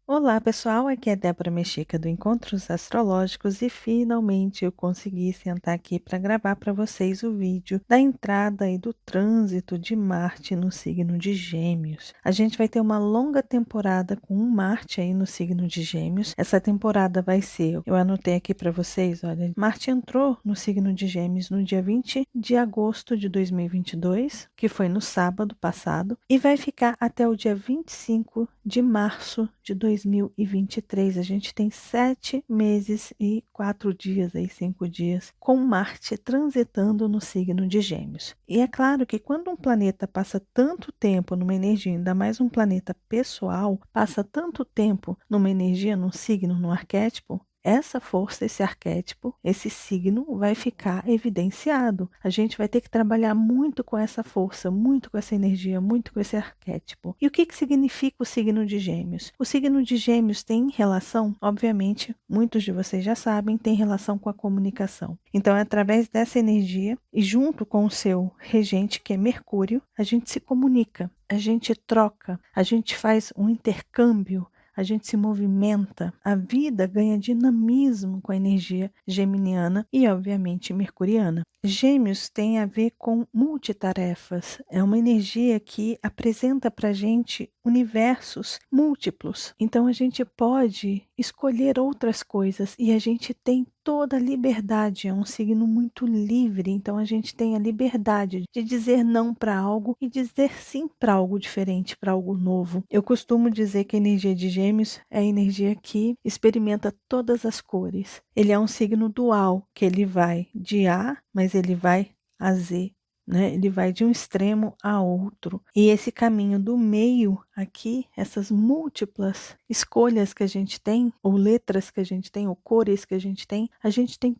Olá pessoal, aqui é Débora Mexica do Encontros Astrológicos e finalmente eu consegui sentar aqui para gravar para vocês o vídeo da entrada e do trânsito de Marte no signo de Gêmeos. A gente vai ter uma longa temporada com um Marte aí no signo de Gêmeos. Essa temporada vai ser, eu anotei aqui para vocês, olha, Marte entrou no signo de Gêmeos no dia 20 de agosto de 2022, que foi no sábado passado, e vai ficar até o dia 25 de março de 2023. A gente tem 7 meses e 4 dias, aí 5 dias, com Marte transitando no signo de Gêmeos. E é claro que quando um planeta passa tanto tempo numa energia, ainda mais um planeta pessoal, passa tanto tempo numa energia, num signo, num arquétipo, essa força, esse arquétipo, esse signo vai ficar evidenciado. A gente vai ter que trabalhar muito com essa força, muito com essa energia, muito com esse arquétipo. E o que significa o signo de Gêmeos? O signo de Gêmeos tem relação, obviamente, muitos de vocês já sabem, tem relação com a comunicação. Então, é através dessa energia e junto com o seu regente, que é Mercúrio, a gente se comunica, a gente troca, a gente faz um intercâmbio, a gente se movimenta, a vida ganha dinamismo com a energia geminiana e, obviamente, mercuriana. Gêmeos tem a ver com multitarefas, é uma energia que apresenta para a gente universos múltiplos. Então, a gente pode escolher outras coisas e a gente tem toda a liberdade, é um signo muito livre, então a gente tem a liberdade de dizer não para algo e dizer sim para algo diferente, para algo novo. Eu costumo dizer que a energia de Gêmeos é a energia que experimenta todas as cores. Ele é um signo dual, que ele vai de A, mas ele vai a Z. Né? Ele vai de um extremo a outro. E esse caminho do meio aqui, essas múltiplas escolhas que a gente tem, ou letras que a gente tem, ou cores que a gente tem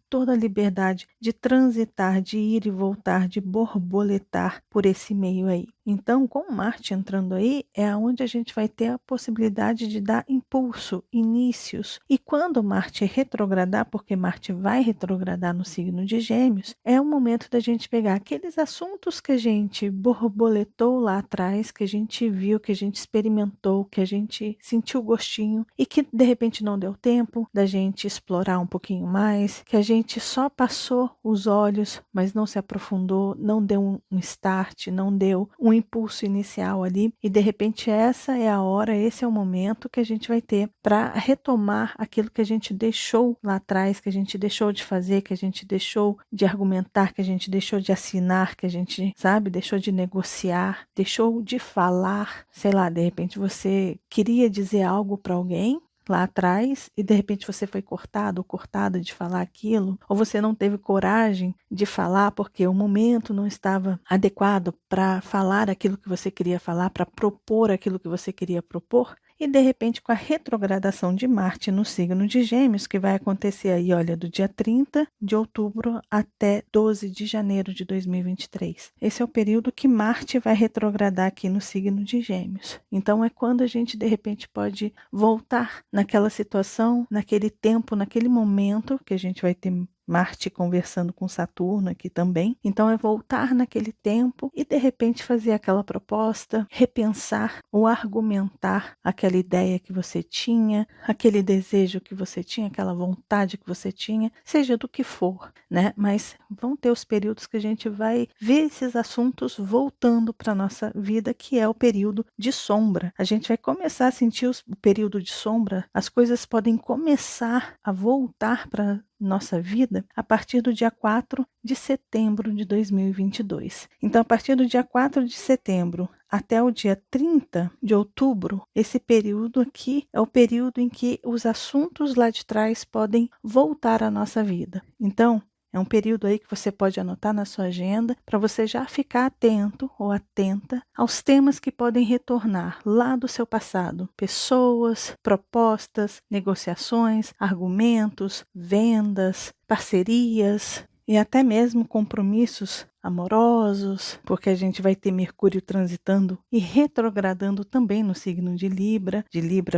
toda a liberdade de transitar, de ir e voltar, de borboletar por esse meio aí. Então, com Marte entrando aí, é onde a gente vai ter a possibilidade de dar impulso, inícios. E quando Marte retrogradar, porque Marte vai retrogradar no signo de Gêmeos, é o momento da gente pegar aqueles assuntos que a gente borboletou lá atrás, que a gente viu, que a gente experimentou, que a gente sentiu gostinho e que de repente não deu tempo da gente explorar um pouquinho mais, que a gente só passou os olhos, mas não se aprofundou, não deu um start, não deu um impulso inicial ali, e de repente essa é a hora, esse é o momento que a gente vai ter para retomar aquilo que a gente deixou lá atrás, que a gente deixou de fazer, que a gente deixou de argumentar, que a gente deixou de assinar, que a gente, sabe, deixou de negociar, deixou de falar. Sei lá, de repente você queria dizer algo para alguém lá atrás e de repente você foi cortado ou cortada de falar aquilo, ou você não teve coragem de falar porque o momento não estava adequado para falar aquilo que você queria falar, para propor aquilo que você queria propor. E de repente, com a retrogradação de Marte no signo de Gêmeos, que vai acontecer aí, olha, do dia 30 de outubro até 12 de janeiro de 2023. Esse é o período que Marte vai retrogradar aqui no signo de Gêmeos. Então, é quando a gente, de repente, pode voltar naquela situação, naquele tempo, naquele momento que a gente vai ter Marte conversando com Saturno aqui também. Então é voltar naquele tempo e de repente fazer aquela proposta, repensar ou argumentar aquela ideia que você tinha, aquele desejo que você tinha, aquela vontade que você tinha, seja do que for, né? Mas vão ter os períodos que a gente vai ver esses assuntos voltando para nossa vida, que é o período de sombra. A gente vai começar a sentir o período de sombra, as coisas podem começar a voltar para nossa vida a partir do dia 4 de setembro de 2022. Então, a partir do dia 4 de setembro até o dia 30 de outubro, esse período aqui é o período em que os assuntos lá de trás podem voltar à nossa vida. Então, é um período aí que você pode anotar na sua agenda para você já ficar atento ou atenta aos temas que podem retornar lá do seu passado. Pessoas, propostas, negociações, argumentos, vendas, parcerias e até mesmo compromissos amorosos, porque a gente vai ter Mercúrio transitando e retrogradando também no signo de Libra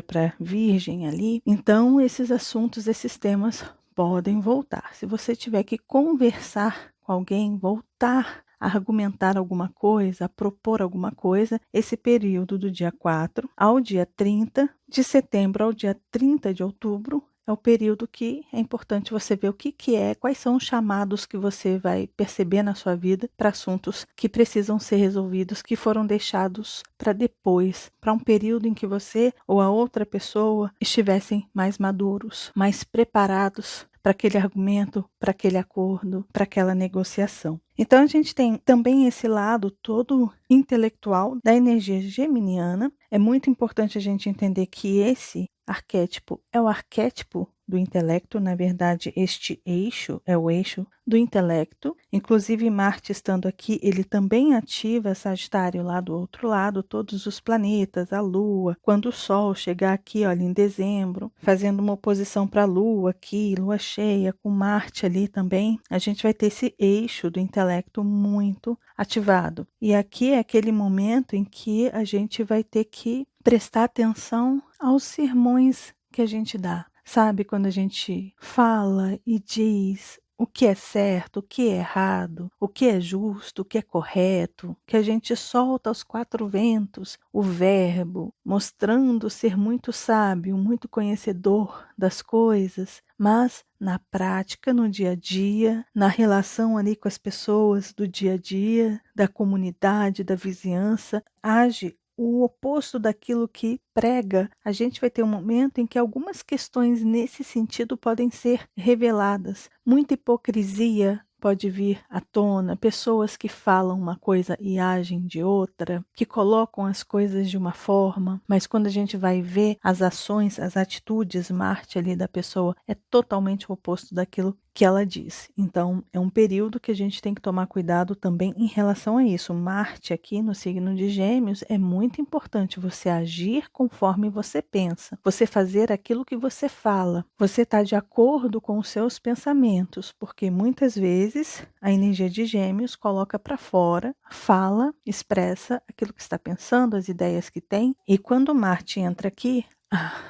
para Virgem ali. Então, esses assuntos, esses temas podem voltar. Se você tiver que conversar com alguém, voltar a argumentar alguma coisa, a propor alguma coisa, esse período do dia 4 ao dia 30 de setembro ao dia 30 de outubro é o período que é importante você ver o que é, quais são os chamados que você vai perceber na sua vida para assuntos que precisam ser resolvidos, que foram deixados para depois, para um período em que você ou a outra pessoa estivessem mais maduros, mais preparados para aquele argumento, para aquele acordo, para aquela negociação. Então a gente tem também esse lado todo intelectual da energia geminiana. É muito importante a gente entender que esse arquétipo é o arquétipo do intelecto, na verdade, este eixo é o eixo do intelecto. Inclusive, Marte estando aqui, ele também ativa Sagitário lá do outro lado, todos os planetas, a Lua. Quando o Sol chegar aqui, olha, em dezembro, fazendo uma oposição para a Lua aqui, Lua cheia, com Marte ali também, a gente vai ter esse eixo do intelecto muito ativado. E aqui é aquele momento em que a gente vai ter que prestar atenção aos sermões que a gente dá. Sabe, quando a gente fala e diz o que é certo, o que é errado, o que é justo, o que é correto, que a gente solta aos quatro ventos o verbo, mostrando ser muito sábio, muito conhecedor das coisas, mas na prática, no dia a dia, na relação ali com as pessoas do dia a dia, da comunidade, da vizinhança, age o oposto daquilo que prega. A gente vai ter um momento em que algumas questões nesse sentido podem ser reveladas. Muita hipocrisia pode vir à tona, pessoas que falam uma coisa e agem de outra, que colocam as coisas de uma forma, mas quando a gente vai ver as ações, as atitudes, Marte ali da pessoa, é totalmente o oposto daquilo que ela diz. Então, é um período que a gente tem que tomar cuidado também em relação a isso. Marte aqui no signo de Gêmeos é muito importante você agir conforme você pensa, você fazer aquilo que você fala, você está de acordo com os seus pensamentos, porque muitas vezes a energia de Gêmeos coloca para fora, fala, expressa aquilo que está pensando, as ideias que tem, e quando Marte entra aqui,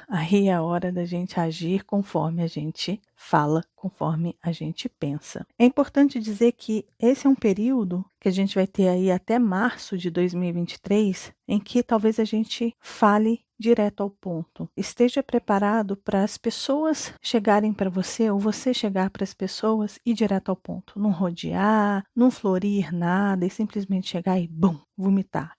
aí é a hora da gente agir conforme a gente fala, conforme a gente pensa. É importante dizer que esse é um período que a gente vai ter aí até março de 2023, em que talvez a gente fale direto ao ponto. Esteja preparado para as pessoas chegarem para você ou você chegar para as pessoas e direto ao ponto. Não rodear, não florir nada e simplesmente chegar e bum, vomitar.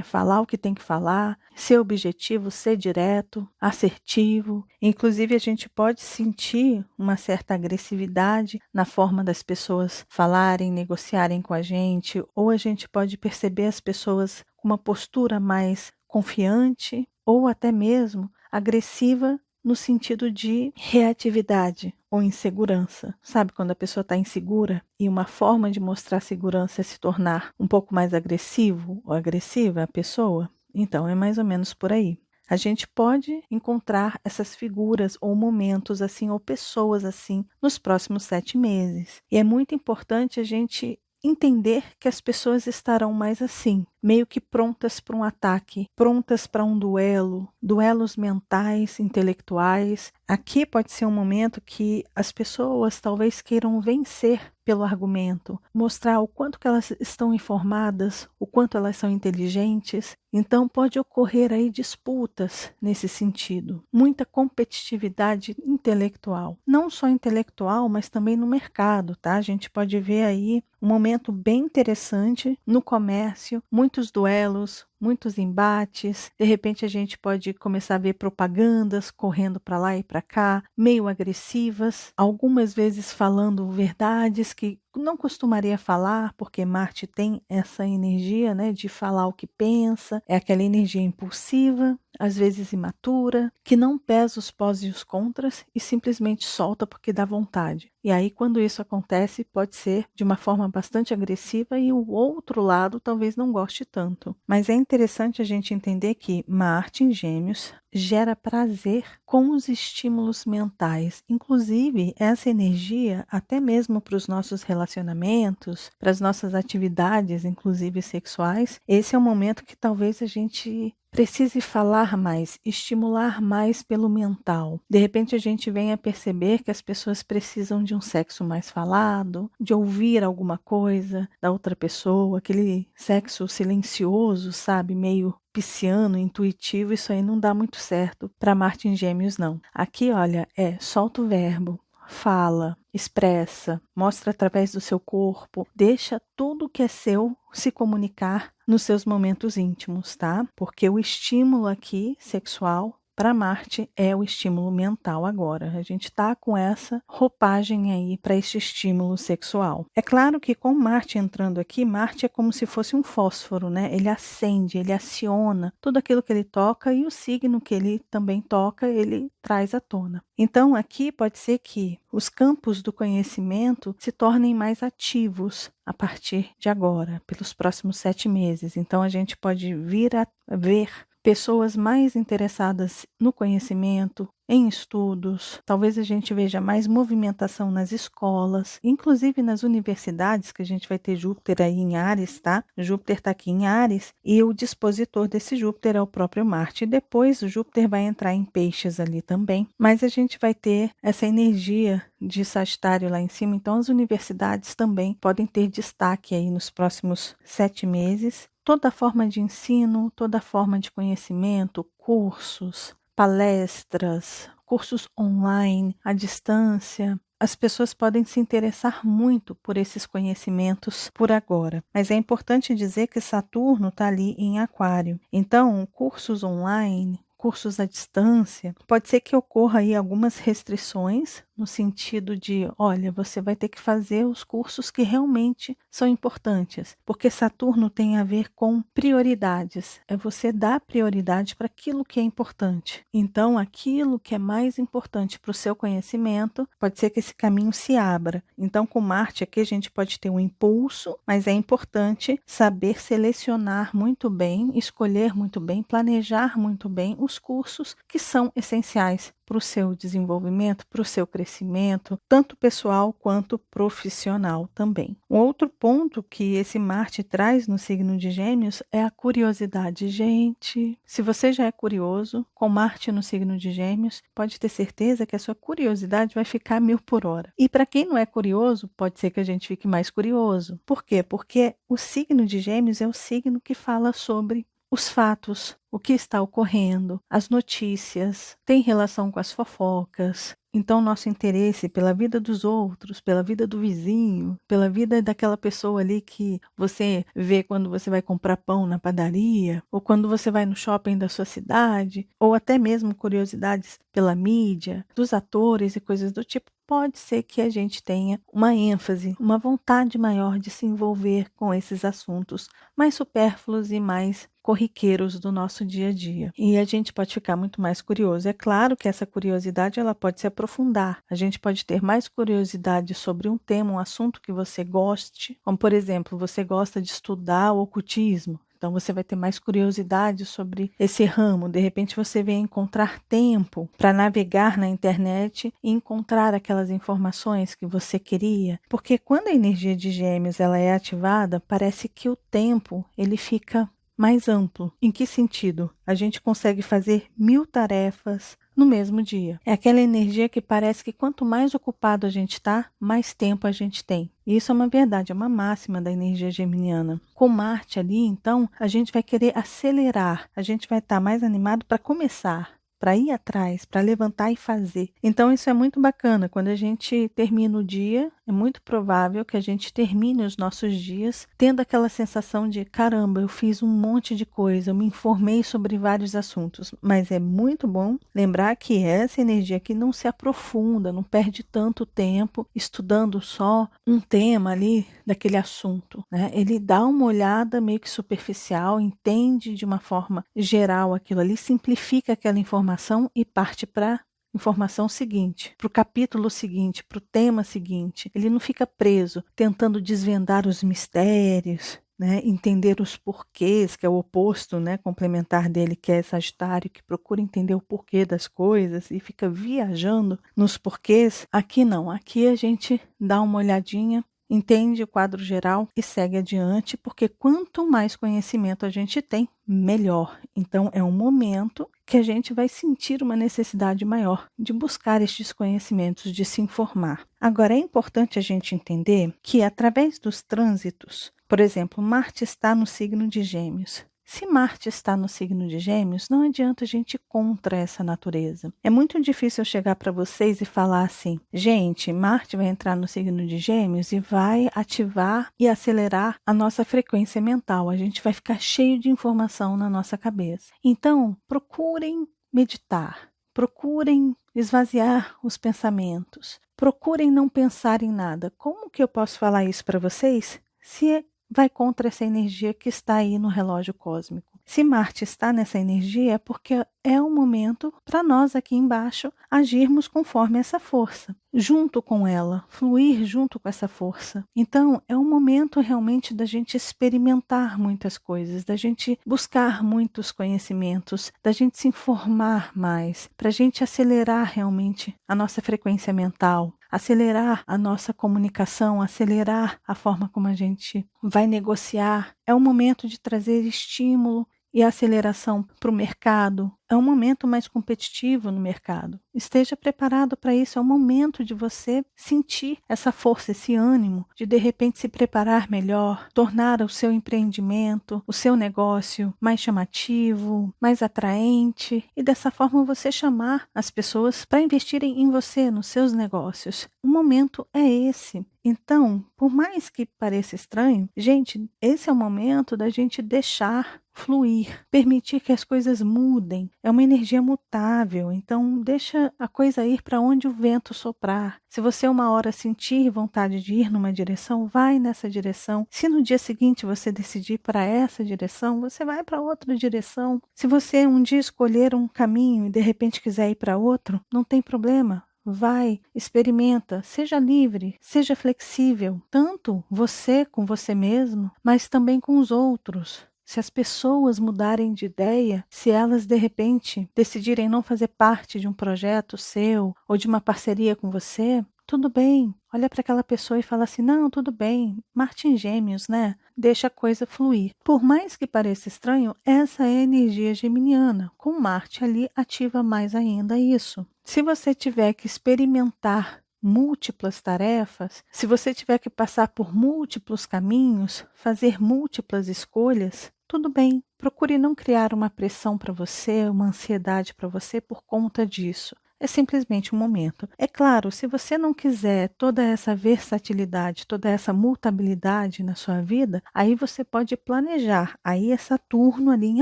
Falar o que tem que falar, ser objetivo, ser direto, assertivo. Inclusive, a gente pode sentir uma certa agressividade na forma das pessoas falarem, negociarem com a gente, ou a gente pode perceber as pessoas com uma postura mais confiante ou até mesmo agressiva no sentido de reatividade ou insegurança. Sabe quando a pessoa está insegura e uma forma de mostrar segurança é se tornar um pouco mais agressivo ou agressiva a pessoa? Então, é mais ou menos por aí. A gente pode encontrar essas figuras ou momentos assim ou pessoas assim nos próximos 7 meses. E é muito importante a gente entender que as pessoas estarão mais assim, meio que prontas para um ataque, prontas para um duelo, duelos mentais, intelectuais. Aqui pode ser um momento que as pessoas talvez queiram vencer pelo argumento, mostrar o quanto que elas estão informadas, o quanto elas são inteligentes. Então pode ocorrer aí disputas nesse sentido, muita competitividade intelectual, não só intelectual, mas também no mercado, tá? A gente pode ver aí um momento bem interessante no comércio, muitos duelos, muitos embates. De repente a gente pode começar a ver propagandas correndo para lá e para cá, meio agressivas, algumas vezes falando verdades que não costumaria falar, porque Marte tem essa energia, de falar o que pensa, é aquela energia impulsiva, às vezes imatura, que não pesa os pós e os contras e simplesmente solta porque dá vontade. E aí, quando isso acontece, pode ser de uma forma bastante agressiva e o outro lado talvez não goste tanto. Mas é interessante a gente entender que Marte em Gêmeos gera prazer com os estímulos mentais. Inclusive, essa energia, até mesmo para os nossos relacionamentos, para as nossas atividades, inclusive sexuais, esse é o momento que talvez a gente precise falar mais, estimular mais pelo mental. De repente a gente vem a perceber que as pessoas precisam de um sexo mais falado, de ouvir alguma coisa da outra pessoa, aquele sexo silencioso, sabe, meio pisciano, intuitivo. Isso aí não dá muito certo para Marte em Gêmeos, não. Aqui, olha, solta o verbo. Fala, expressa, mostra através do seu corpo, deixa tudo que é seu se comunicar nos seus momentos íntimos, tá? Porque o estímulo aqui sexual para Marte é o estímulo mental agora. A gente está com essa roupagem aí para este estímulo sexual. É claro que com Marte entrando aqui, Marte é como se fosse um fósforo, né? Ele acende, ele aciona tudo aquilo que ele toca e o signo que ele também toca, ele traz à tona. Então, aqui pode ser que os campos do conhecimento se tornem mais ativos a partir de agora, pelos próximos 7 meses. Então, a gente pode vir a ver pessoas mais interessadas no conhecimento, em estudos. Talvez a gente veja mais movimentação nas escolas, inclusive nas universidades, que a gente vai ter Júpiter aí em Áries, tá? Júpiter está aqui em Áries e o dispositor desse Júpiter é o próprio Marte. E depois o Júpiter vai entrar em Peixes ali também, mas a gente vai ter essa energia de Sagitário lá em cima, então as universidades também podem ter destaque aí nos próximos 7 meses. Toda forma de ensino, toda forma de conhecimento, cursos, palestras, cursos online, à distância. As pessoas podem se interessar muito por esses conhecimentos por agora. Mas é importante dizer que Saturno está ali em Aquário. Então, cursos online, cursos à distância, pode ser que ocorra aí algumas restrições no sentido de, olha, você vai ter que fazer os cursos que realmente são importantes, porque Saturno tem a ver com prioridades, é você dar prioridade para aquilo que é importante. Então, aquilo que é mais importante para o seu conhecimento, pode ser que esse caminho se abra. Então, com Marte aqui a gente pode ter um impulso, mas é importante saber selecionar muito bem, escolher muito bem, planejar muito bem os cursos que são essenciais para o seu desenvolvimento, para o seu crescimento, tanto pessoal quanto profissional também. Um outro ponto que esse Marte traz no signo de Gêmeos é a curiosidade. Gente, se você já é curioso, com Marte no signo de Gêmeos, pode ter certeza que a sua curiosidade vai ficar 1000 por hora. E para quem não é curioso, pode ser que a gente fique mais curioso. Por quê? Porque o signo de Gêmeos é o signo que fala sobre os fatos, o que está ocorrendo, as notícias, tem relação com as fofocas. Então, nosso interesse pela vida dos outros, pela vida do vizinho, pela vida daquela pessoa ali que você vê quando você vai comprar pão na padaria, ou quando você vai no shopping da sua cidade, ou até mesmo curiosidades pela mídia, dos atores e coisas do tipo, pode ser que a gente tenha uma ênfase, uma vontade maior de se envolver com esses assuntos mais supérfluos e mais corriqueiros do nosso dia a dia. E a gente pode ficar muito mais curioso. É claro que essa curiosidade ela pode se aprofundar. A gente pode ter mais curiosidade sobre um tema, um assunto que você goste. Como, por exemplo, você gosta de estudar o ocultismo. Então, você vai ter mais curiosidade sobre esse ramo. De repente, você vem encontrar tempo para navegar na internet e encontrar aquelas informações que você queria. Porque quando a energia de Gêmeos ela é ativada, parece que o tempo ele fica mais amplo. Em que sentido? A gente consegue fazer 1000 tarefas no mesmo dia. É aquela energia que parece que quanto mais ocupado a gente está, mais tempo a gente tem. E isso é uma verdade, é uma máxima da energia geminiana. Com Marte ali, então, a gente vai querer acelerar, a gente vai estar mais animado para começar, para ir atrás, para levantar e fazer. Então isso é muito bacana. Quando a gente termina o dia, é muito provável que a gente termine os nossos dias tendo aquela sensação de caramba, eu fiz um monte de coisa, eu me informei sobre vários assuntos. Mas é muito bom lembrar que essa energia aqui não se aprofunda, não perde tanto tempo estudando só um tema ali daquele assunto, né? Ele dá uma olhada meio que superficial, entende de uma forma geral aquilo ali, simplifica aquela informação e parte para informação seguinte, para o capítulo seguinte, para o tema seguinte. Ele não fica preso tentando desvendar os mistérios, né? Entender os porquês, que é o oposto, né? Complementar dele, que é Sagitário, que procura entender o porquê das coisas e fica viajando nos porquês. Aqui não, aqui a gente dá uma olhadinha entende o quadro geral e segue adiante, porque quanto mais conhecimento a gente tem, melhor. Então, é um momento que a gente vai sentir uma necessidade maior de buscar estes conhecimentos, de se informar. Agora, é importante a gente entender que, através dos trânsitos, por exemplo, Marte está no signo de Gêmeos. Se Marte está no signo de Gêmeos, não adianta a gente ir contra essa natureza. É muito difícil eu chegar para vocês e falar assim: gente, Marte vai entrar no signo de Gêmeos e vai ativar e acelerar a nossa frequência mental. A gente vai ficar cheio de informação na nossa cabeça. Então, procurem meditar, procurem esvaziar os pensamentos, procurem não pensar em nada. Como que eu posso falar isso para vocês se vai contra essa energia que está aí no relógio cósmico? Se Marte está nessa energia, é porque é o momento para nós aqui embaixo agirmos conforme essa força, junto com ela, fluir junto com essa força. Então, é um momento realmente da gente experimentar muitas coisas, da gente buscar muitos conhecimentos, da gente se informar mais, para a gente acelerar realmente a nossa frequência mental, acelerar a nossa comunicação, acelerar a forma como a gente vai negociar. É um momento de trazer estímulo e aceleração para o mercado. É um momento mais competitivo no mercado. Esteja preparado para isso. É o momento de você sentir essa força, esse ânimo, de repente se preparar melhor, tornar o seu empreendimento, o seu negócio mais chamativo, mais atraente, e dessa forma você chamar as pessoas para investirem em você, nos seus negócios. O momento é esse. Então, por mais que pareça estranho, gente, esse é o momento da gente deixar fluir, permitir que as coisas mudem. É uma energia mutável, então deixa a coisa ir para onde o vento soprar. Se você uma hora sentir vontade de ir numa direção, vai nessa direção. Se no dia seguinte você decidir para essa direção, você vai para outra direção. Se você um dia escolher um caminho e de repente quiser ir para outro, não tem problema. Vai, experimenta, seja livre, seja flexível, tanto você com você mesmo, mas também com os outros. Se as pessoas mudarem de ideia, se elas de repente decidirem não fazer parte de um projeto seu ou de uma parceria com você, tudo bem. Olha para aquela pessoa e fala assim: não, tudo bem, Marte em Gêmeos, né? Deixa a coisa fluir. Por mais que pareça estranho, essa é a energia geminiana. Com Marte ali, ativa mais ainda isso. Se você tiver que experimentar múltiplas tarefas, se você tiver que passar por múltiplos caminhos, fazer múltiplas escolhas, tudo bem. Procure não criar uma pressão para você, uma ansiedade para você por conta disso. É simplesmente um momento. É claro, se você não quiser toda essa versatilidade, toda essa mutabilidade na sua vida, aí você pode planejar. Aí é Saturno ali em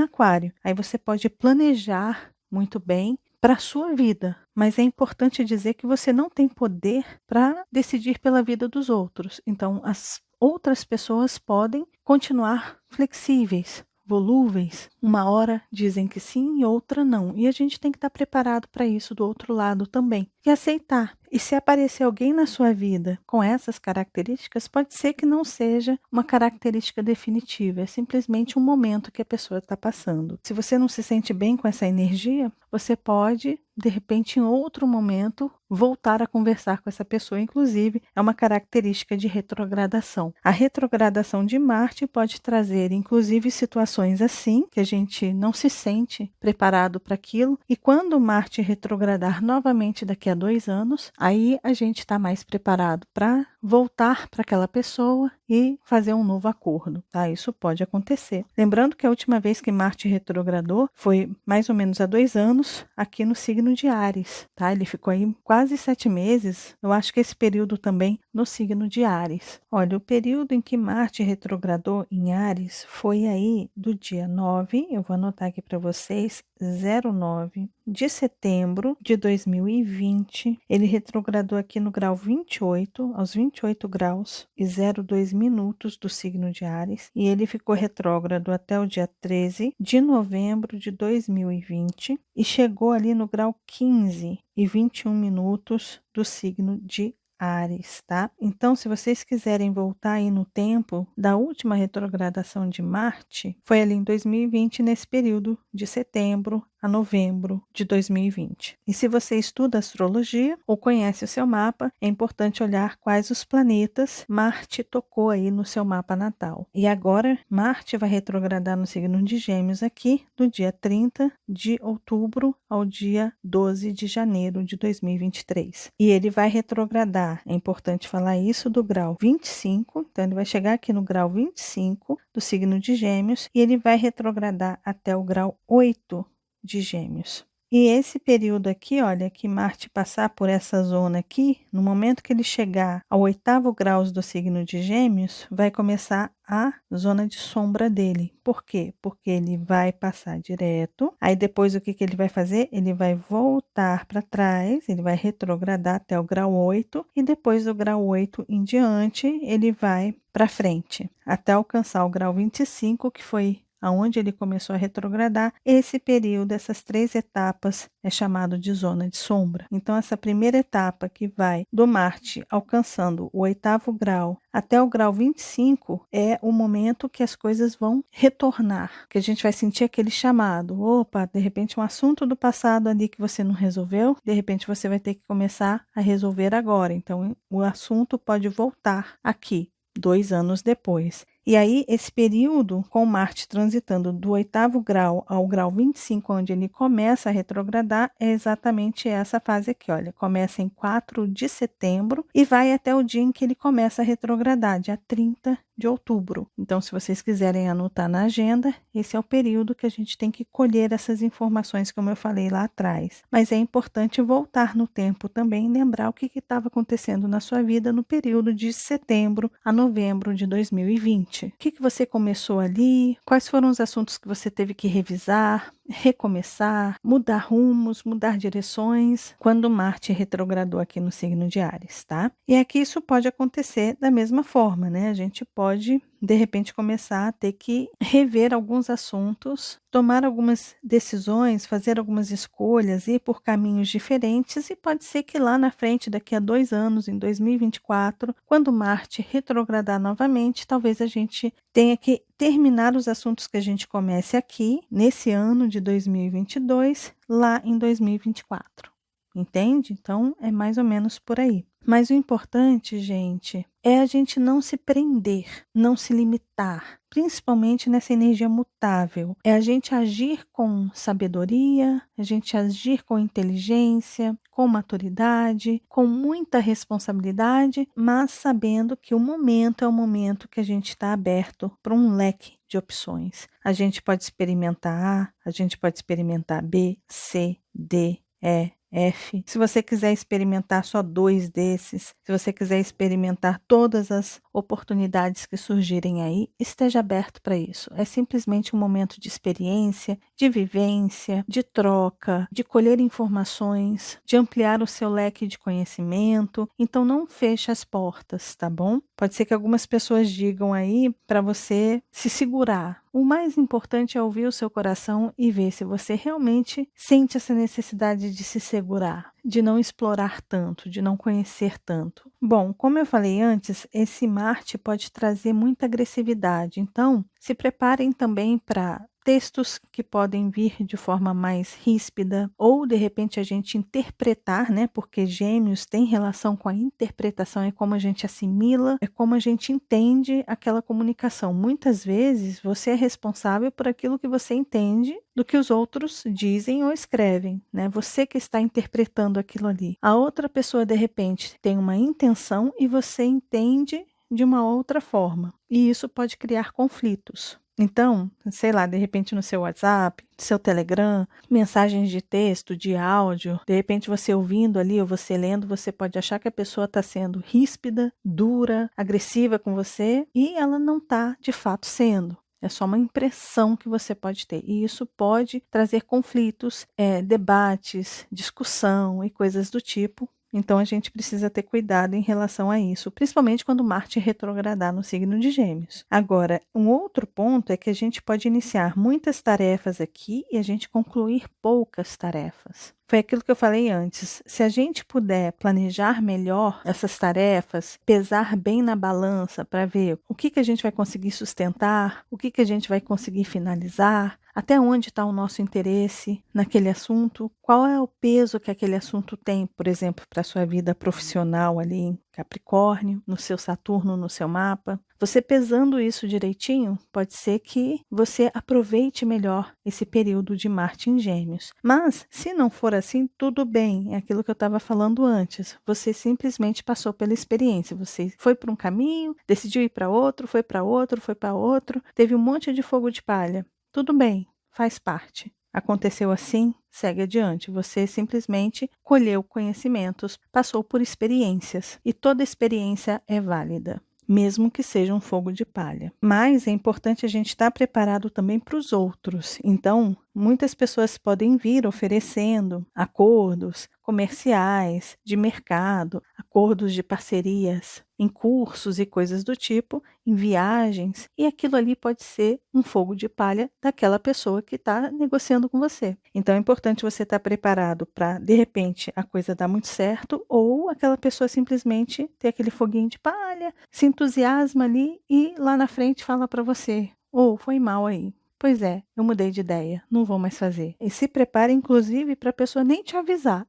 Aquário. Aí você pode planejar muito bem para a sua vida. Mas é importante dizer que você não tem poder para decidir pela vida dos outros. Então, as outras pessoas podem continuar flexíveis, volúveis. Uma hora dizem que sim e outra não. E a gente tem que estar preparado para isso do outro lado também. E aceitar. E se aparecer alguém na sua vida com essas características, pode ser que não seja uma característica definitiva. É simplesmente um momento que a pessoa está passando. Se você não se sente bem com essa energia, você pode, de repente, em outro momento, voltar a conversar com essa pessoa. Inclusive, é uma característica de retrogradação. A retrogradação de Marte pode trazer, inclusive, situações assim, que a gente não se sente preparado para aquilo. E quando Marte retrogradar novamente daqui a 2 anos, aí a gente está mais preparado para voltar para aquela pessoa e fazer um novo acordo, tá? Isso pode acontecer. Lembrando que a última vez que Marte retrogradou foi mais ou menos há 2 anos, aqui no signo de Áries, tá? Ele ficou aí quase 7 meses, eu acho que esse período também no signo de Áries. Olha, o período em que Marte retrogradou em Áries foi aí do dia 9, eu vou anotar aqui para vocês, 09 de setembro de 2020. Ele retrogradou aqui no grau 28, aos 28 graus e 02 minutos do signo de Áries, e ele ficou retrógrado até o dia 13 de novembro de 2020 e chegou ali no grau 15 e 21 minutos do signo de Áries, tá? Então, se vocês quiserem voltar aí no tempo da última retrogradação de Marte, foi ali em 2020, nesse período de setembro a novembro de 2020. E se você estuda astrologia ou conhece o seu mapa, é importante olhar quais os planetas Marte tocou aí no seu mapa natal. E agora, Marte vai retrogradar no signo de Gêmeos aqui, do dia 30 de outubro ao dia 12 de janeiro de 2023. E ele vai retrogradar, é importante falar isso, do grau 25, então ele vai chegar aqui no grau 25 do signo de Gêmeos e ele vai retrogradar até o grau 8 de Gêmeos. E esse período aqui, olha, que Marte passar por essa zona aqui, no momento que ele chegar ao 8º grau do signo de Gêmeos, vai começar a zona de sombra dele. Por quê? Porque ele vai passar direto, aí depois o que ele vai fazer? Ele vai voltar para trás, ele vai retrogradar até o grau 8 e depois do grau 8 em diante, ele vai para frente, até alcançar o grau 25, que foi aonde ele começou a retrogradar. Esse período, essas 3 etapas, é chamado de zona de sombra. Então, essa primeira etapa que vai do Marte alcançando o 8º grau até o grau 25 é o momento que as coisas vão retornar, que a gente vai sentir aquele chamado. Opa, de repente um assunto do passado ali que você não resolveu, de repente você vai ter que começar a resolver agora. Então, o assunto pode voltar aqui, 2 anos depois. E aí, esse período, com Marte transitando do 8º grau ao grau 25, onde ele começa a retrogradar, é exatamente essa fase aqui, olha. Começa em 4 de setembro e vai até o dia em que ele começa a retrogradar, dia 30 de outubro. Então, se vocês quiserem anotar na agenda, esse é o período que a gente tem que colher essas informações, como eu falei lá atrás. Mas é importante voltar no tempo também e lembrar o que estava acontecendo na sua vida no período de setembro a novembro de 2020. O que você começou ali? Quais foram os assuntos que você teve que revisar, recomeçar, mudar rumos, mudar direções, quando Marte retrogradou aqui no signo de Áries, tá? E aqui isso pode acontecer da mesma forma, né? A gente pode, de repente, começar a ter que rever alguns assuntos, tomar algumas decisões, fazer algumas escolhas, ir por caminhos diferentes, e pode ser que lá na frente, daqui a 2 anos, em 2024, quando Marte retrogradar novamente, talvez a gente tenha que terminar os assuntos que a gente comece aqui, nesse ano de 2022, lá em 2024. Entende? Então, é mais ou menos por aí. Mas o importante, gente, é a gente não se prender, não se limitar, principalmente nessa energia mutável. É a gente agir com sabedoria, a gente agir com inteligência, com maturidade, com muita responsabilidade, mas sabendo que o momento é o momento que a gente está aberto para um leque de opções. A gente pode experimentar A, a gente pode experimentar B, C, D, E, F. Se você quiser experimentar só 2 desses, se você quiser experimentar todas as oportunidades que surgirem aí, esteja aberto para isso. É simplesmente um momento de experiência, de vivência, de troca, de colher informações, de ampliar o seu leque de conhecimento. Então não feche as portas, tá bom? Pode ser que algumas pessoas digam aí para você se segurar. O mais importante é ouvir o seu coração e ver se você realmente sente essa necessidade de se segurar, de não explorar tanto, de não conhecer tanto. Bom, como eu falei antes, esse Marte pode trazer muita agressividade, então se preparem também para textos que podem vir de forma mais ríspida, ou de repente a gente interpretar, né? Porque Gêmeos tem relação com a interpretação, é como a gente assimila, é como a gente entende aquela comunicação. Muitas vezes você é responsável por aquilo que você entende do que os outros dizem ou escrevem, né? Você que está interpretando aquilo ali. A outra pessoa, de repente, tem uma intenção e você entende de uma outra forma. E isso pode criar conflitos. Então, sei lá, de repente no seu WhatsApp, seu Telegram, mensagens de texto, de áudio, de repente você ouvindo ali ou você lendo, você pode achar que a pessoa está sendo ríspida, dura, agressiva com você e ela não está de fato sendo. É só uma impressão que você pode ter. E isso pode trazer conflitos, debates, discussão e coisas do tipo. Então, a gente precisa ter cuidado em relação a isso, principalmente quando Marte retrogradar no signo de Gêmeos. Agora, um outro ponto é que a gente pode iniciar muitas tarefas aqui e a gente concluir poucas tarefas. Foi aquilo que eu falei antes. Se a gente puder planejar melhor essas tarefas, pesar bem na balança para ver o que a gente vai conseguir sustentar, o que a gente vai conseguir finalizar, até onde está o nosso interesse naquele assunto, qual é o peso que aquele assunto tem, por exemplo, para a sua vida profissional ali em Capricórnio, no seu Saturno, no seu mapa. Você pesando isso direitinho, pode ser que você aproveite melhor esse período de Marte em Gêmeos. Mas, se não for assim, tudo bem, é aquilo que eu estava falando antes. Você simplesmente passou pela experiência, você foi para um caminho, decidiu ir para outro, foi para outro, foi para outro, teve um monte de fogo de palha. Tudo bem, faz parte. Aconteceu assim, segue adiante. Você simplesmente colheu conhecimentos, passou por experiências e toda experiência é válida, mesmo que seja um fogo de palha. Mas é importante a gente estar preparado também para os outros. Então, muitas pessoas podem vir oferecendo acordos comerciais, de mercado, acordos de parcerias em cursos e coisas do tipo, em viagens, e aquilo ali pode ser um fogo de palha daquela pessoa que está negociando com você. Então é importante você estar preparado para, de repente, a coisa dar muito certo, ou aquela pessoa simplesmente ter aquele foguinho de palha, se entusiasma ali e lá na frente fala para você: "Oh, foi mal aí. Pois é, eu mudei de ideia, não vou mais fazer." E se prepare, inclusive, para a pessoa nem te avisar.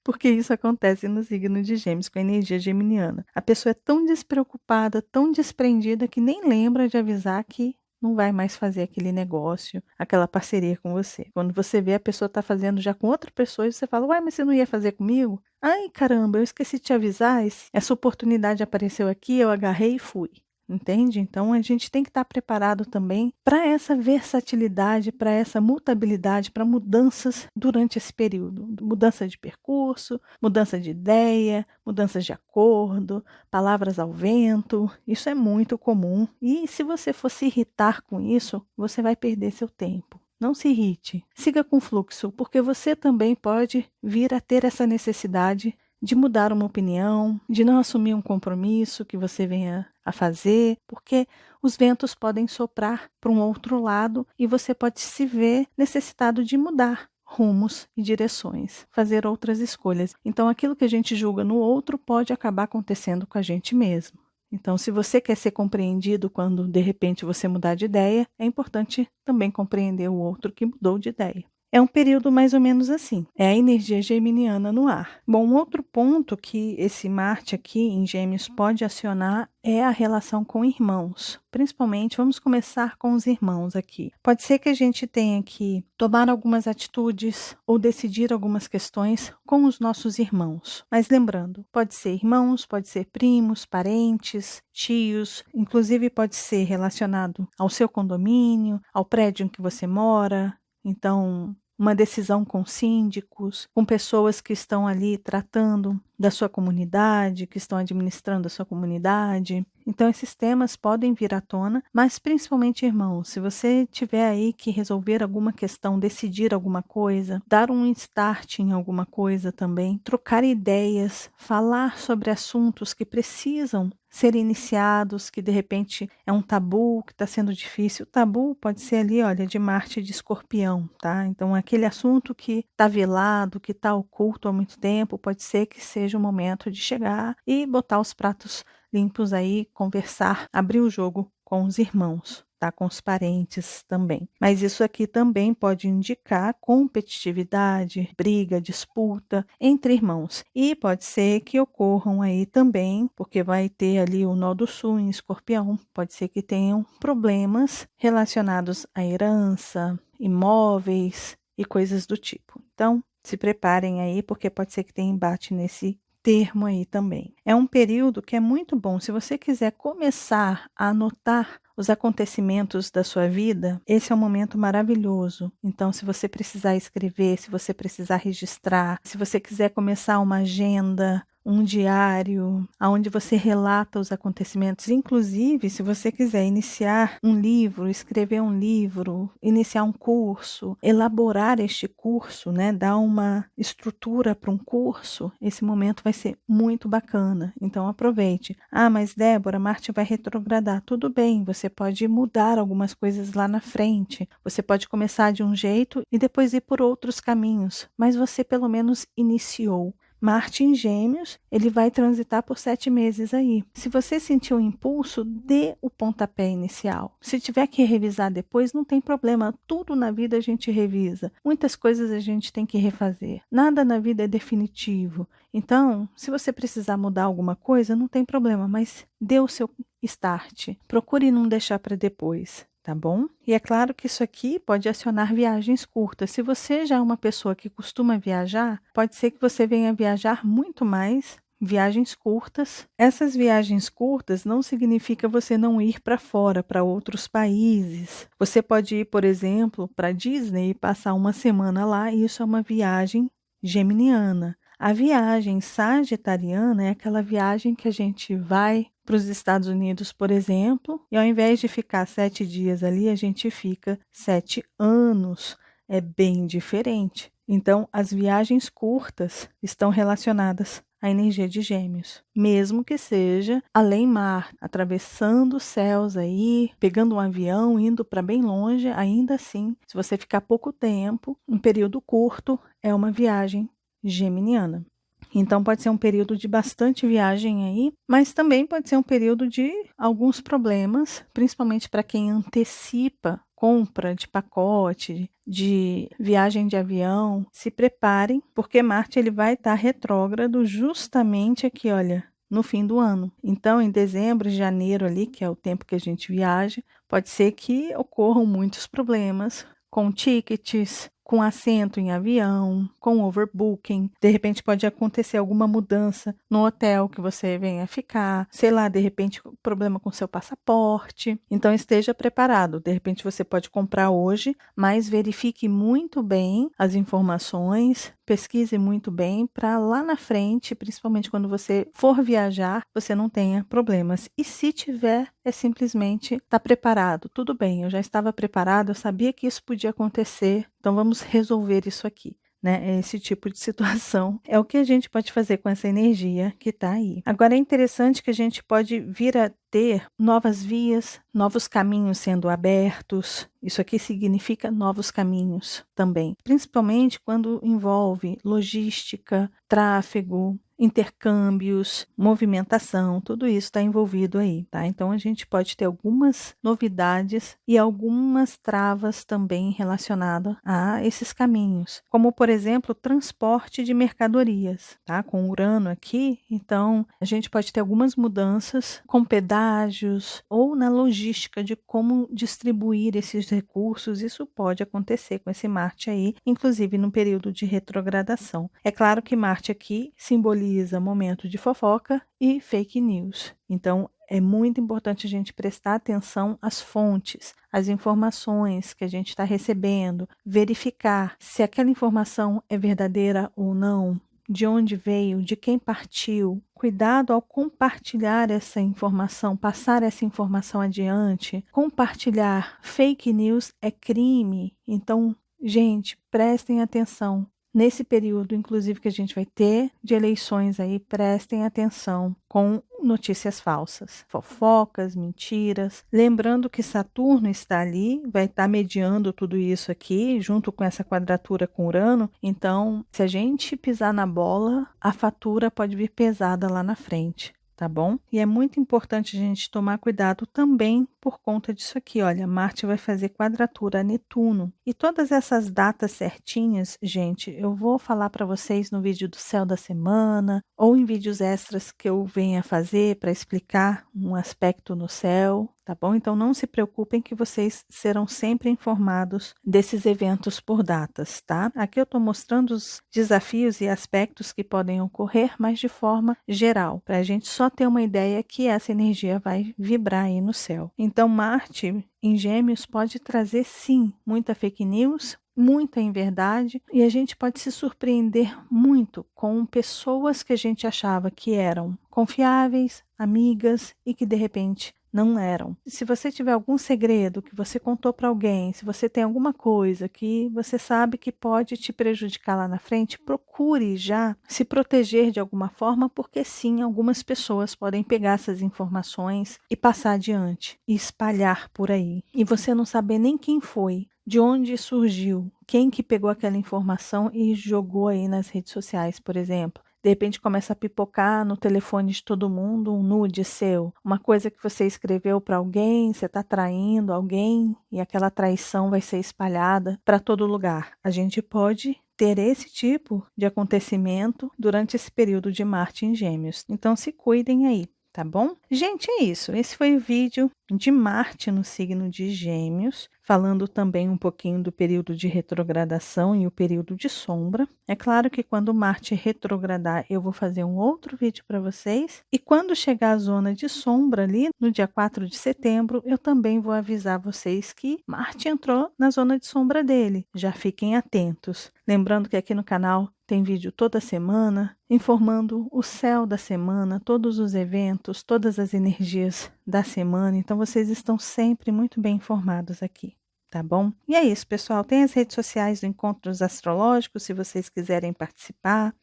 Porque isso acontece no signo de Gêmeos, com a energia geminiana. A pessoa é tão despreocupada, tão desprendida, que nem lembra de avisar que não vai mais fazer aquele negócio, aquela parceria com você. Quando você vê a pessoa está fazendo já com outra pessoa, e você fala: "Uai, mas você não ia fazer comigo?" "Ai, caramba, eu esqueci de te avisar, essa oportunidade apareceu aqui, eu agarrei e fui." Entende? Então a gente tem que estar preparado também para essa versatilidade, para essa mutabilidade, para mudanças durante esse período. Mudança de percurso, mudança de ideia, mudanças de acordo, palavras ao vento. Isso é muito comum. E se você for se irritar com isso, você vai perder seu tempo. Não se irrite, siga com o fluxo, porque você também pode vir a ter essa necessidade de mudar uma opinião, de não assumir um compromisso que você venha a fazer, porque os ventos podem soprar para um outro lado e você pode se ver necessitado de mudar rumos e direções, fazer outras escolhas. Então, aquilo que a gente julga no outro pode acabar acontecendo com a gente mesmo. Então, se você quer ser compreendido quando, de repente, você mudar de ideia, é importante também compreender o outro que mudou de ideia. É um período mais ou menos assim, é a energia geminiana no ar. Bom, um outro ponto que esse Marte aqui em Gêmeos pode acionar é a relação com irmãos. Principalmente, vamos começar com os irmãos aqui. Pode ser que a gente tenha que tomar algumas atitudes ou decidir algumas questões com os nossos irmãos. Mas lembrando, pode ser irmãos, pode ser primos, parentes, tios, inclusive pode ser relacionado ao seu condomínio, ao prédio em que você mora. Então, uma decisão com síndicos, com pessoas que estão ali tratando da sua comunidade, que estão administrando a sua comunidade. Então, esses temas podem vir à tona, mas principalmente, irmãos, se você tiver aí que resolver alguma questão, decidir alguma coisa, dar um start em alguma coisa também, trocar ideias, falar sobre assuntos que precisam ser iniciados, que de repente é um tabu que está sendo difícil. O tabu pode ser ali, olha, de Marte e de Escorpião, tá? Então, aquele assunto que está velado, que está oculto há muito tempo, pode ser que seja o momento de chegar e botar os pratos limpos aí, conversar, abrir o jogo com os irmãos, tá? Com os parentes também. Mas isso aqui também pode indicar competitividade, briga, disputa entre irmãos. E pode ser que ocorram aí também, porque vai ter ali o nó do sul em Escorpião, pode ser que tenham problemas relacionados à herança, imóveis e coisas do tipo. Então, se preparem aí, porque pode ser que tenha embate nesse termo aí também. É um período que é muito bom. Se você quiser começar a anotar os acontecimentos da sua vida, esse é um momento maravilhoso. Então, se você precisar escrever, se você precisar registrar, se você quiser começar uma agenda, um diário, onde você relata os acontecimentos, inclusive se você quiser iniciar um livro, escrever um livro, iniciar um curso, elaborar este curso, né, dar uma estrutura para um curso, esse momento vai ser muito bacana. Então aproveite. Ah, mas Débora, Marte vai retrogradar. Tudo bem, você pode mudar algumas coisas lá na frente. Você pode começar de um jeito e depois ir por outros caminhos, mas você pelo menos iniciou. Marte em Gêmeos, ele vai transitar por 7 meses aí. Se você sentir um impulso, dê o pontapé inicial. Se tiver que revisar depois, não tem problema. Tudo na vida a gente revisa. Muitas coisas a gente tem que refazer. Nada na vida é definitivo. Então, se você precisar mudar alguma coisa, não tem problema, mas dê o seu start. Procure não deixar para depois. Tá bom? E é claro que isso aqui pode acionar viagens curtas. Se você já é uma pessoa que costuma viajar, pode ser que você venha viajar muito mais, viagens curtas. Essas viagens curtas não significa você não ir para fora, para outros países. Você pode ir, por exemplo, para Disney e passar uma semana lá, e isso é uma viagem geminiana. A viagem sagitariana é aquela viagem que a gente vai para os Estados Unidos, por exemplo, e ao invés de ficar 7 dias ali, a gente fica 7 anos. É bem diferente. Então, as viagens curtas estão relacionadas à energia de Gêmeos, mesmo que seja além mar, atravessando os céus aí, pegando um avião, indo para bem longe, ainda assim, se você ficar pouco tempo, um período curto, é uma viagem geminiana. Então pode ser um período de bastante viagem aí, mas também pode ser um período de alguns problemas, principalmente para quem antecipa compra de pacote, de viagem de avião. Se preparem, porque Marte ele vai estar retrógrado justamente aqui, olha, no fim do ano. Então, em dezembro, janeiro ali, que é o tempo que a gente viaja, pode ser que ocorram muitos problemas com tickets, com assento em avião, com overbooking. De repente pode acontecer alguma mudança no hotel que você venha ficar, sei lá, de repente problema com seu passaporte. Então esteja preparado. De repente você pode comprar hoje, mas verifique muito bem as informações, pesquise muito bem para lá na frente, principalmente quando você for viajar, você não tenha problemas. E se tiver, é simplesmente estar preparado. Tudo bem, eu já estava preparado, eu sabia que isso podia acontecer, então vamos resolver isso aqui. Né? Esse tipo de situação é o que a gente pode fazer com essa energia que está aí. Agora é interessante que a gente pode vir a ter novas vias, novos caminhos sendo abertos. Isso aqui significa novos caminhos também, principalmente quando envolve logística, tráfego, intercâmbios, movimentação, tudo isso está envolvido aí, tá? Então a gente pode ter algumas novidades e algumas travas também relacionadas a esses caminhos, como por exemplo, o transporte de mercadorias, tá? Com Urano aqui, então a gente pode ter algumas mudanças com pedágios ou na logística de como distribuir esses recursos. Isso pode acontecer com esse Marte aí, inclusive no período de retrogradação. É claro que Marte aqui simboliza momento de fofoca e fake news. Então, é muito importante a gente prestar atenção às fontes, às informações que a gente está recebendo, verificar se aquela informação é verdadeira ou não, de onde veio, de quem partiu. Cuidado ao compartilhar essa informação, passar essa informação adiante. Compartilhar fake news é crime. Então, gente, prestem atenção. Nesse período, inclusive, que a gente vai ter de eleições aí, prestem atenção com notícias falsas, fofocas, mentiras. Lembrando que Saturno está ali, vai estar mediando tudo isso aqui, junto com essa quadratura com Urano. Então, se a gente pisar na bola, a fatura pode vir pesada lá na frente. Tá bom? E é muito importante a gente tomar cuidado também por conta disso aqui. Olha, Marte vai fazer quadratura a Netuno. E todas essas datas certinhas, gente, eu vou falar para vocês no vídeo do céu da semana ou em vídeos extras que eu venha fazer para explicar um aspecto no céu. Tá bom? Então não se preocupem que vocês serão sempre informados desses eventos por datas, tá? Aqui eu estou mostrando os desafios e aspectos que podem ocorrer, mas de forma geral, para a gente só ter uma ideia que essa energia vai vibrar aí no céu. Então Marte em Gêmeos pode trazer sim muita fake news, muita inverdade, e a gente pode se surpreender muito com pessoas que a gente achava que eram confiáveis, amigas e que de repente não eram. Se você tiver algum segredo que você contou para alguém, se você tem alguma coisa que você sabe que pode te prejudicar lá na frente, procure já se proteger de alguma forma, porque sim, algumas pessoas podem pegar essas informações e passar adiante e espalhar por aí. E você não saber nem quem foi, de onde surgiu, quem que pegou aquela informação e jogou aí nas redes sociais, por exemplo. De repente começa a pipocar no telefone de todo mundo um nude seu, uma coisa que você escreveu para alguém, você está traindo alguém e aquela traição vai ser espalhada para todo lugar. A gente pode ter esse tipo de acontecimento durante esse período de Marte em Gêmeos. Então se cuidem aí. Tá bom? Gente, é isso. Esse foi o vídeo de Marte no signo de Gêmeos, falando também um pouquinho do período de retrogradação e o período de sombra. É claro que quando Marte retrogradar, eu vou fazer um outro vídeo para vocês. E quando chegar a zona de sombra ali, no dia 4 de setembro, eu também vou avisar vocês que Marte entrou na zona de sombra dele. Já fiquem atentos. Lembrando que aqui no canal tem vídeo toda semana, informando o céu da semana, todos os eventos, todas as energias da semana. Então, vocês estão sempre muito bem informados aqui, tá bom? E é isso, pessoal. Tem as redes sociais do Encontros Astrológicos, se vocês quiserem participar.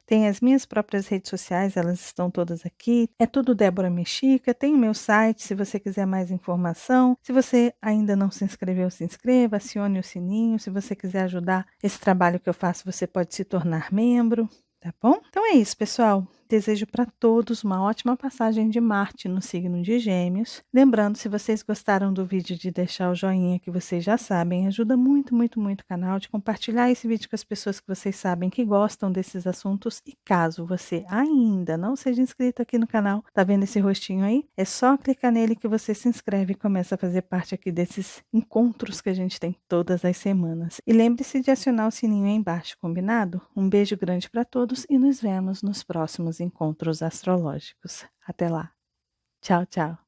Tem as minhas próprias redes sociais, elas estão todas aqui. É tudo Débora Mexica. Tem o meu site, se você quiser mais informação. Se você ainda não se inscreveu, se inscreva, acione o sininho. Se você quiser ajudar esse trabalho que eu faço, você pode se tornar membro, tá bom? Então é isso, pessoal. Desejo para todos uma ótima passagem de Marte no signo de Gêmeos. Lembrando, se vocês gostaram do vídeo, de deixar o joinha, que vocês já sabem, ajuda muito, muito, muito o canal, de compartilhar esse vídeo com as pessoas que vocês sabem que gostam desses assuntos. E caso você ainda não seja inscrito aqui no canal, tá vendo esse rostinho aí? É só clicar nele que você se inscreve e começa a fazer parte aqui desses encontros que a gente tem todas as semanas. E lembre-se de acionar o sininho aí embaixo, combinado? Um beijo grande para todos e nos vemos nos próximos encontros astrológicos. Até lá. Tchau, tchau.